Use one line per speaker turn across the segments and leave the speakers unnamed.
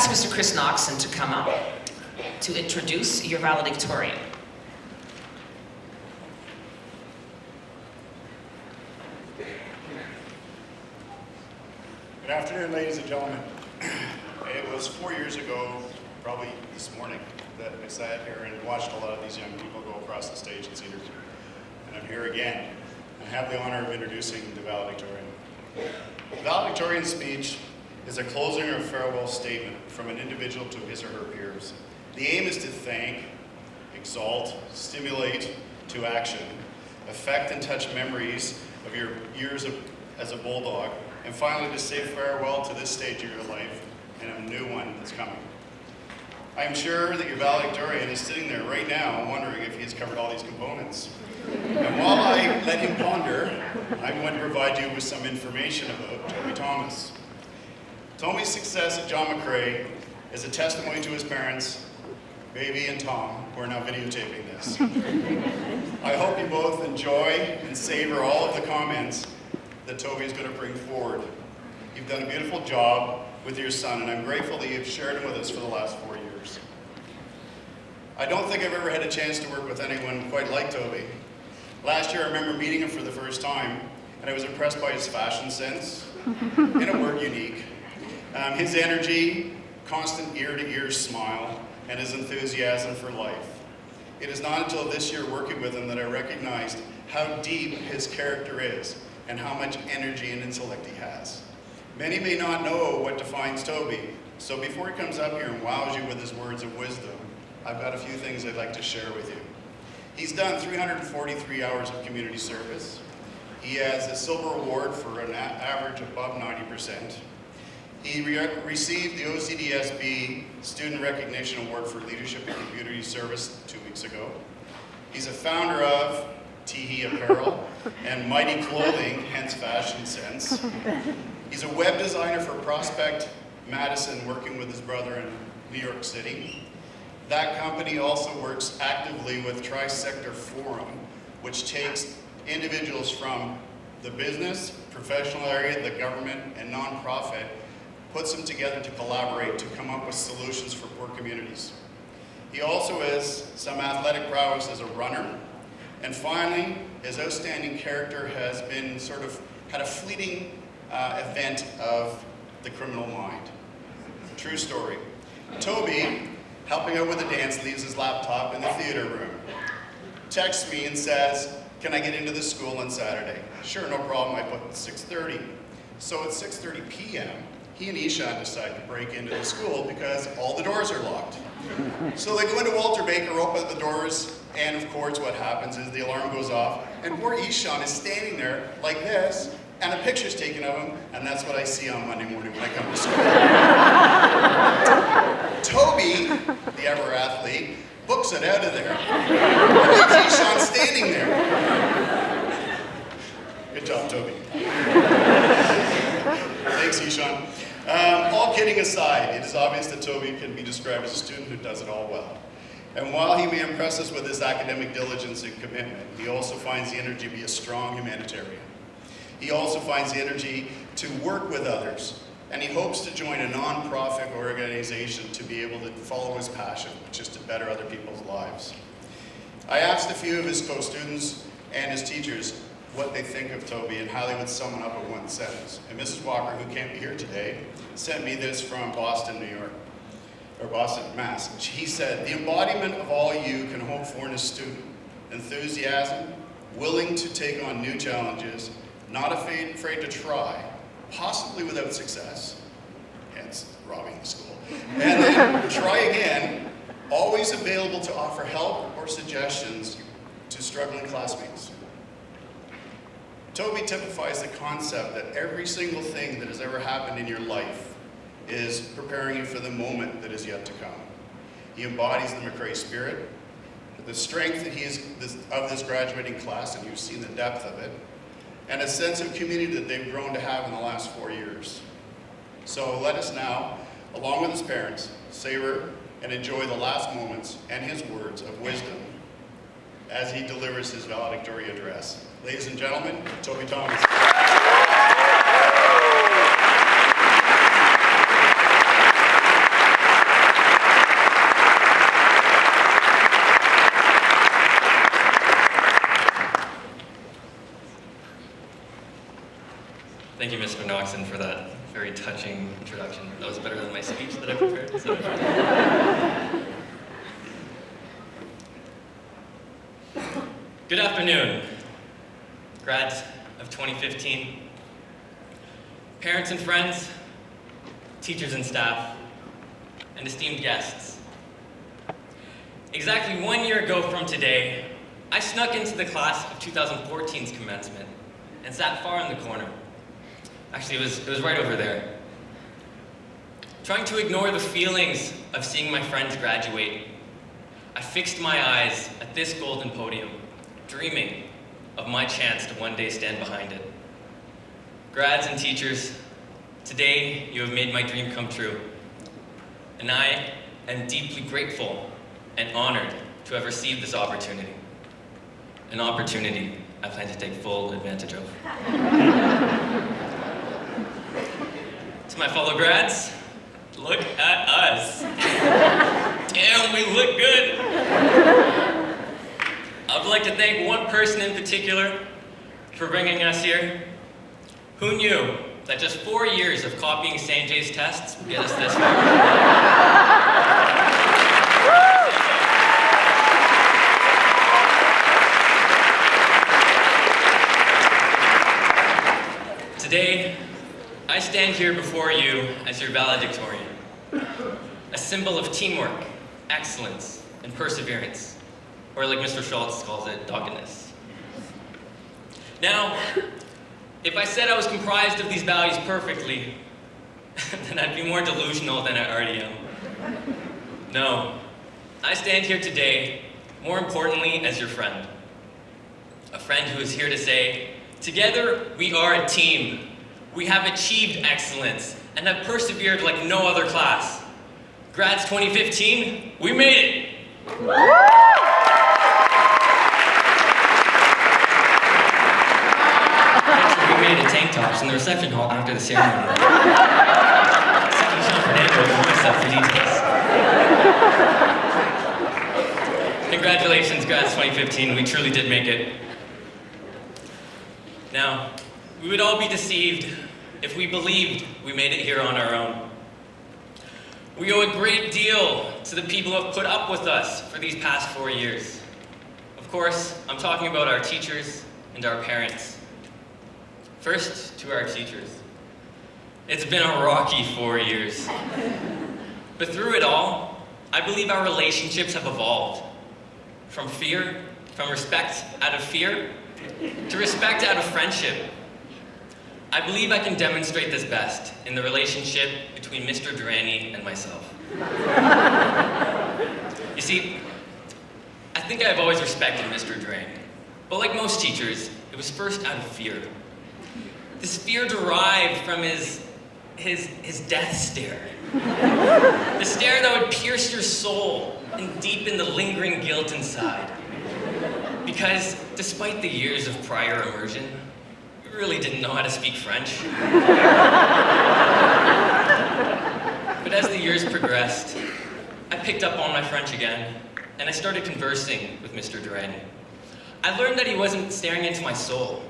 ask Mr. Chris Noxon to come up to introduce your valedictorian.
Good afternoon, ladies and gentlemen. It was 4 years ago, probably this morning, that I sat here and watched a lot of these young people go across the stage in Cedar. And I'm here again. I have the honor of introducing the valedictorian. The valedictorian speech is a closing or farewell statement from an individual to his or her peers. The aim is to thank, exalt, stimulate to action, affect and touch memories of your years as a bulldog, and finally to say farewell to this stage of your life and a new one that's coming. I am sure that your valedictorian is sitting there right now wondering if he's covered all these components. And while I let him ponder, I'm going to provide you with some information about Toby Thomas. Toby's success at John McCrae is a testimony to his parents, Baby and Tom, who are now videotaping this. I hope you both enjoy and savor all of the comments that Toby is going to bring forward. You've done a beautiful job with your son, and I'm grateful that you've shared him with us for the last 4 years. I don't think I've ever had a chance to work with anyone quite like Toby. Last year I remember meeting him for the first time, and I was impressed by his fashion sense, in a word, unique. His energy, constant ear-to-ear smile, and his enthusiasm for life. It is not until this year working with him that I recognized how deep his character is and how much energy and intellect he has. Many may not know what defines Toby, so before he comes up here and wows you with his words of wisdom, I've got a few things I'd like to share with you. He's done 343 hours of community service. He has a silver award for an average above 90%. He received the OCDSB Student Recognition Award for Leadership in Community Service 2 weeks ago. He's a founder of Teehee Apparel and Mighty Clothing, hence fashion sense. He's a web designer for Prospect Madison, working with his brother in New York City. That company also works actively with Tri-Sector Forum, which takes individuals from the business, professional area, the government, and nonprofit, puts them together to collaborate to come up with solutions for poor communities. He also has some athletic prowess as a runner. And finally, his outstanding character has been had a fleeting event of the criminal mind. True story. Toby, helping out with the dance, leaves his laptop in the theater room. Texts me and says, "Can I get into the school on Saturday?" Sure, no problem, I put 6:30. So at 6:30 p.m., he and Ishan decide to break into the school because all the doors are locked. So they go into Walter Baker, open the doors, and of course what happens is the alarm goes off, and poor Ishan is standing there like this, and a picture's taken of him, and that's what I see on Monday morning when I come to school. Toby, the ever athlete, books it out of there, and leaves Ishan standing there. Good job, Toby. Thanks, Ishan. All kidding aside, it is obvious that Toby can be described as a student who does it all well. And while he may impress us with his academic diligence and commitment, he also finds the energy to be a strong humanitarian. He also finds the energy to work with others, and he hopes to join a nonprofit organization to be able to follow his passion, which is to better other people's lives. I asked a few of his co-students and his teachers what they think of Toby and how they would sum it up in one sentence. And Mrs. Walker, who can't be here today, sent me this from Boston, New York, or Boston, Mass. He said, "The embodiment of all you can hope for in a student: enthusiasm, willing to take on new challenges, not afraid to try, possibly without success," hence robbing the school, "and then try again, always available to offer help or suggestions to struggling classmates." Toby typifies the concept that every single thing that has ever happened in your life is preparing you for the moment that is yet to come. He embodies the McCrae spirit, the strength that he is of this graduating class, and you've seen the depth of it, and a sense of community that they've grown to have in the last 4 years. So let us now, along with his parents, savor and enjoy the last moments and his words of wisdom as he delivers his valedictorian address. Ladies and gentlemen, Toby Thomas.
speech that I prepared. So. Good afternoon, grads of 2015, parents and friends, teachers and staff, and esteemed guests. Exactly 1 year ago from today, I snuck into the class of 2014's commencement and sat far in the corner. Actually, it was right over there. Trying to ignore the feelings of seeing my friends graduate, I fixed my eyes at this golden podium, dreaming of my chance to one day stand behind it. Grads and teachers, today you have made my dream come true, and I am deeply grateful and honored to have received this opportunity. An opportunity I plan to take full advantage of. To my fellow grads, look at us. Damn, we look good. I would like to thank one person in particular for bringing us here. Who knew that just 4 years of copying St. J's tests would get us this far? Today, I stand here before you as your valedictorian, a symbol of teamwork, excellence, and perseverance, or like Mr. Schultz calls it, doggedness. Now, if I said I was comprised of these values perfectly, then I'd be more delusional than I already am. No, I stand here today, more importantly, as your friend. A friend who is here to say, together we are a team. We have achieved excellence and have persevered like no other class. Grads 2015, we made it. Actually, we made it tank tops in the reception hall after the ceremony. Second Sean Fernando will voice up for details. Congratulations, Grads 2015. We truly did make it. Now, we would all be deceived if we believed we made it here on our own. We owe a great deal to the people who have put up with us for these past 4 years. Of course, I'm talking about our teachers and our parents. First, to our teachers. It's been a rocky 4 years. But through it all, I believe our relationships have evolved. From respect out of fear, to respect out of friendship. I believe I can demonstrate this best in the relationship between Mr. Durrani and myself. You see, I think I've always respected Mr. Durrani, but like most teachers, it was first out of fear. This fear derived from his death stare. The stare that would pierce your soul and deepen the lingering guilt inside. Because despite the years of prior immersion, we really didn't know how to speak French. But as the years progressed, I picked up on my French again, and I started conversing with Mr. Durrani. I learned that he wasn't staring into my soul.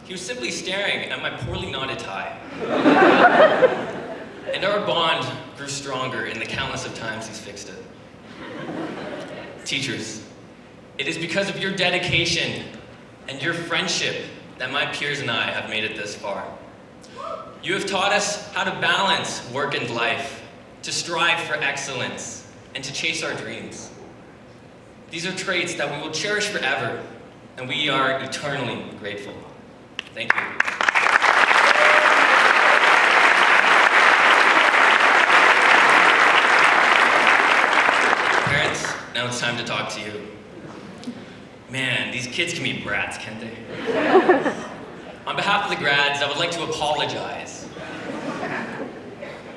He was simply staring at my poorly knotted tie. And our bond grew stronger in the countless of times he's fixed it. Teachers, it is because of your dedication and your friendship that my peers and I have made it this far. You have taught us how to balance work and life, to strive for excellence, and to chase our dreams. These are traits that we will cherish forever, and we are eternally grateful. Thank you. Parents, now it's time to talk to you. Man, these kids can be brats, can't they? On behalf of the grads, I would like to apologize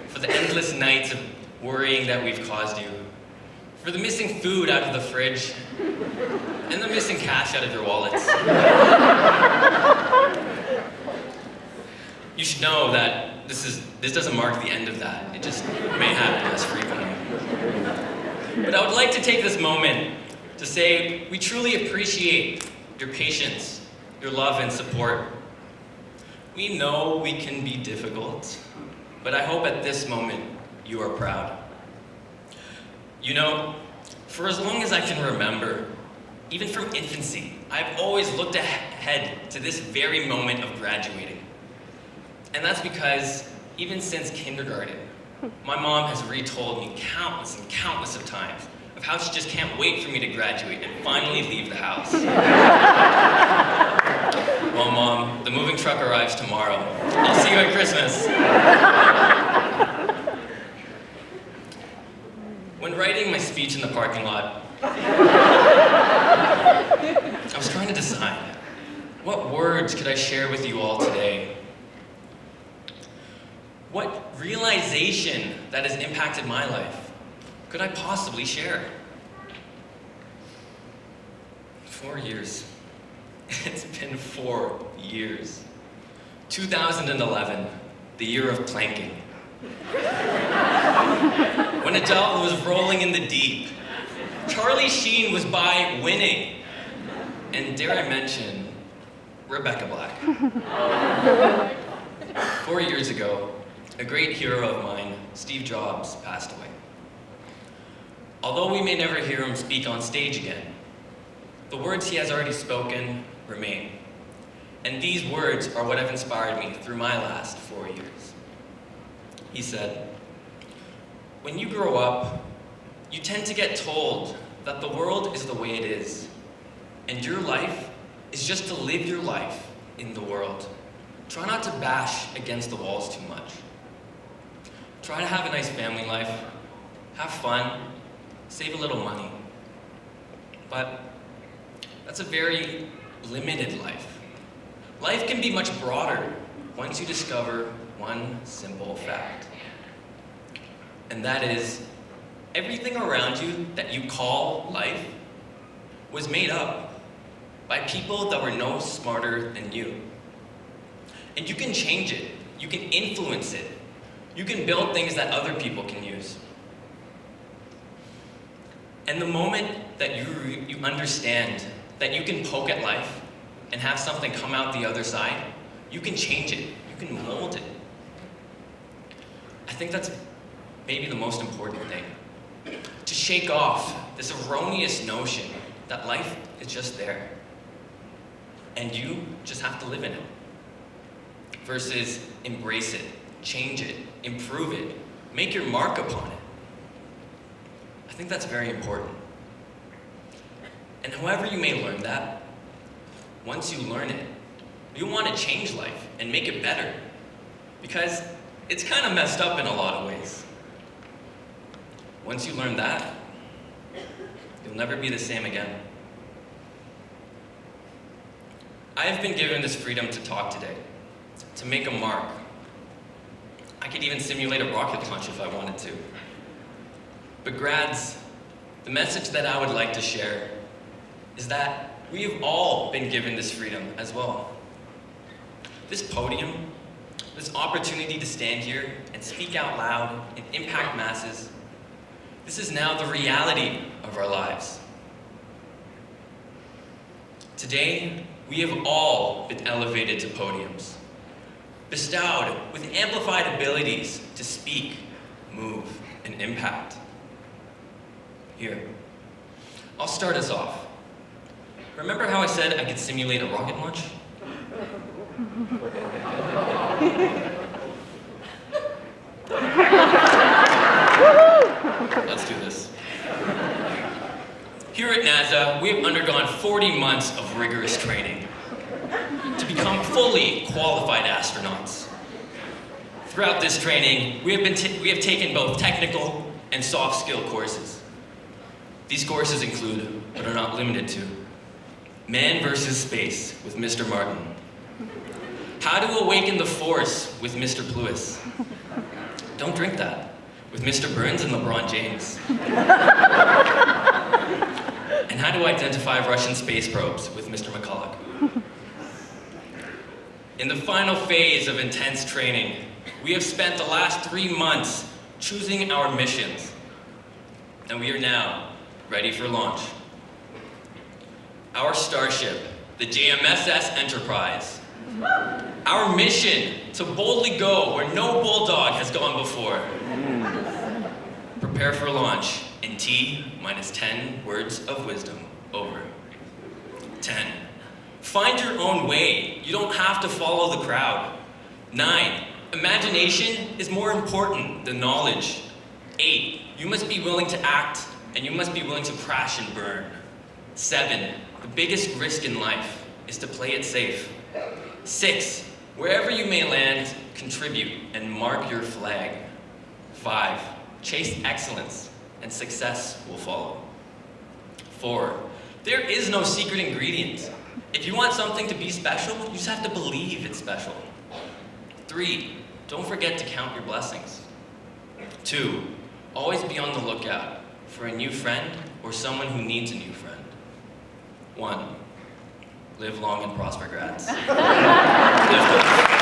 for the endless nights of worrying that we've caused you, for the missing food out of the fridge, and the missing cash out of your wallets. You should know that this doesn't mark the end of that. It just may happen less frequently. But I would like to take this moment to say we truly appreciate your patience, your love and support. We know we can be difficult, but I hope at this moment you are proud. You know, for as long as I can remember, even from infancy, I've always looked ahead to this very moment of graduating. And that's because, even since kindergarten, my mom has retold me countless and countless of times of how she just can't wait for me to graduate and finally leave the house. Well, Mom, the moving truck arrives tomorrow. I'll see you at Christmas. When writing my speech in the parking lot, I was trying to decide, what words could I share with you all today? What realization that has impacted my life could I possibly share? 4 years. It's been 4 years. 2011, the year of planking. When Adele was rolling in the deep, Charlie Sheen was by winning, and dare I mention, Rebecca Black. 4 years ago, a great hero of mine, Steve Jobs, passed away. Although we may never hear him speak on stage again, the words he has already spoken remain. And these words are what have inspired me through my last 4 years. He said, "When you grow up, you tend to get told that the world is the way it is, and your life is just to live your life in the world. Try not to bash against the walls too much. Try to have a nice family life, have fun, save a little money. But that's a very limited life. Life can be much broader once you discover one simple fact. And that is, everything around you that you call life was made up by people that were no smarter than you. And you can change it. You can influence it. You can build things that other people can use. And the moment that you understand that you can poke at life and have something come out the other side, you can change it. You can mold it. I think that's maybe the most important thing. To shake off this erroneous notion that life is just there. And you just have to live in it. Versus embrace it, change it, improve it, make your mark upon it. I think that's very important. And however you may learn that, once you learn it, you'll want to change life and make it better. Because it's kind of messed up in a lot of ways. Once you learn that, you'll never be the same again. I have been given this freedom to talk today, to make a mark. I could even simulate a rocket launch if I wanted to. But grads, the message that I would like to share is that we have all been given this freedom as well. This podium, this opportunity to stand here and speak out loud and impact masses, this is now the reality of our lives. Today, we have all been elevated to podiums, bestowed with amplified abilities to speak, move, and impact. Here, I'll start us off. Remember how I said I could simulate a rocket launch? Let's do this. Here at NASA, we have undergone 40 months of rigorous training to become fully qualified astronauts. Throughout this training, we have taken both technical and soft skill courses. These courses include, but are not limited to, Man versus Space with Mr. Martin, How to Awaken the Force with Mr. Pluis, Don't Drink That with Mr. Burns and LeBron James, and How to Identify Russian Space Probes with Mr. McCulloch. In the final phase of intense training, we have spent the last 3 months choosing our missions, and we are now ready for launch. Our starship, the JMSS Enterprise. Our mission to boldly go where no bulldog has gone before. Prepare for launch in T minus 10 words of wisdom. Over. 10. Find your own way. You don't have to follow the crowd. 9. Imagination is more important than knowledge. 8. You must be willing to act, and you must be willing to crash and burn. 7. The biggest risk in life is to play it safe. 6. Wherever you may land, contribute and mark your flag. 5. Chase excellence, and success will follow. 4. There is no secret ingredient. If you want something to be special, you just have to believe it's special. 3. Don't forget to count your blessings. 2. Always be on the lookout for a new friend or someone who needs a new friend. 1. Live long and prosper, grads. Live good.